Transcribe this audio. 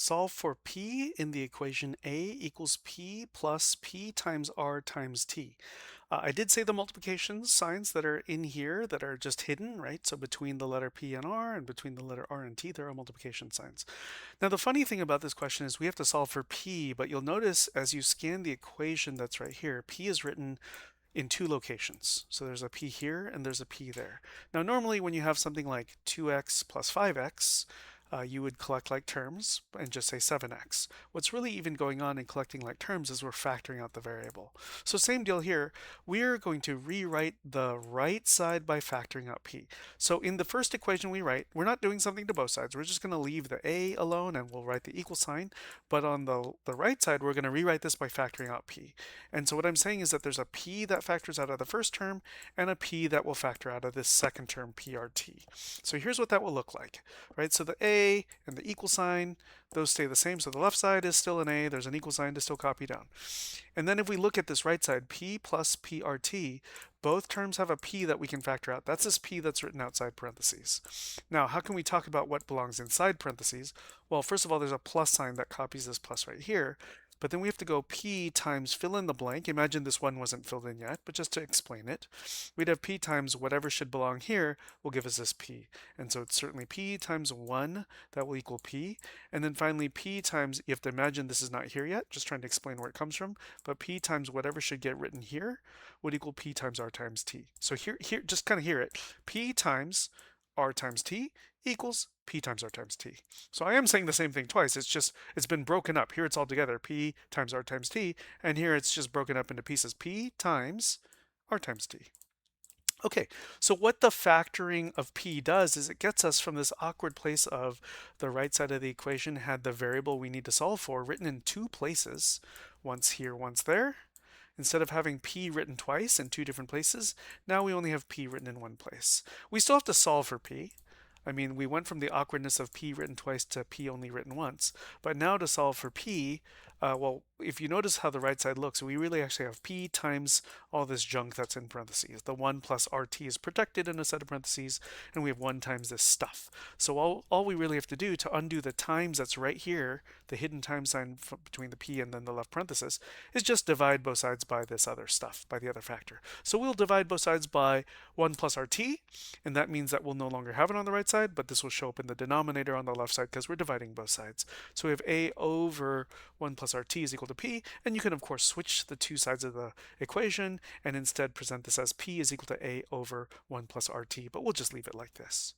solve for p in the equation a equals p plus p times r times t. I did say the multiplication signs that are in here that are just hidden, right? So between the letter p and r and between the letter r and t, there are multiplication signs. Now the funny thing about this question is we have to solve for p, but you'll notice as you scan the equation that's right here, p is written in two locations. So there's a p here and there's a p there. Now normally when you have something like 2x plus 5x, you would collect like terms and just say 7x. What's really even going on in collecting like terms is we're factoring out the variable. So same deal here. We're going to rewrite the right side by factoring out p. So in the first equation we write, we're not doing something to both sides. We're just going to leave the a alone and we'll write the equal sign. But on the right side, we're going to rewrite this by factoring out p. And so what I'm saying is that there's a p that factors out of the first term and a p that will factor out of this second term, prt. So here's what that will look like, right? So the a and the equal sign, those stay the same. So the left side is still an a, there's an equal sign to still copy down. And then if we look at this right side, p plus prt, both terms have a p that we can factor out. That's this p that's written outside parentheses. Now, how can we talk about what belongs inside parentheses? Well, first of all, there's a plus sign that copies this plus right here. But then we have to go p times fill in the blank. Imagine this one wasn't filled in yet, but just to explain it, we'd have p times whatever should belong here will give us this p. And so it's certainly p times 1 that will equal p. And then finally p times, you have to imagine this is not here yet, just trying to explain where it comes from, but p times whatever should get written here would equal p times r times t. So here, just kind of hear it. P times r times t equals p times r times t. So I am saying the same thing twice. It's been broken up. Here it's all together, p times r times t, and here it's just broken up into pieces, p times r times t. Okay, so what the factoring of p does is it gets us from this awkward place of the right side of the equation had the variable we need to solve for written in two places, once here, once there. Instead of having p written twice in two different places, now we only have p written in one place. We still have to solve for p. I mean, we went from the awkwardness of p written twice to p only written once. But now to solve for p, well, if you notice how the right side looks, we really actually have p times all this junk that's in parentheses. The 1 plus rt is protected in a set of parentheses, and we have 1 times this stuff. So all we really have to do to undo the times that's right here, the hidden times sign between the p and then the left parenthesis, is just divide both sides by this other stuff, by the other factor. So we'll divide both sides by 1 plus rt, and that means that we'll no longer have it on the right side, but this will show up in the denominator on the left side because we're dividing both sides. So we have a over 1 plus rt is equal to p, and you can of course switch the two sides of the equation and instead present this as p is equal to a over 1 plus rt, but we'll just leave it like this.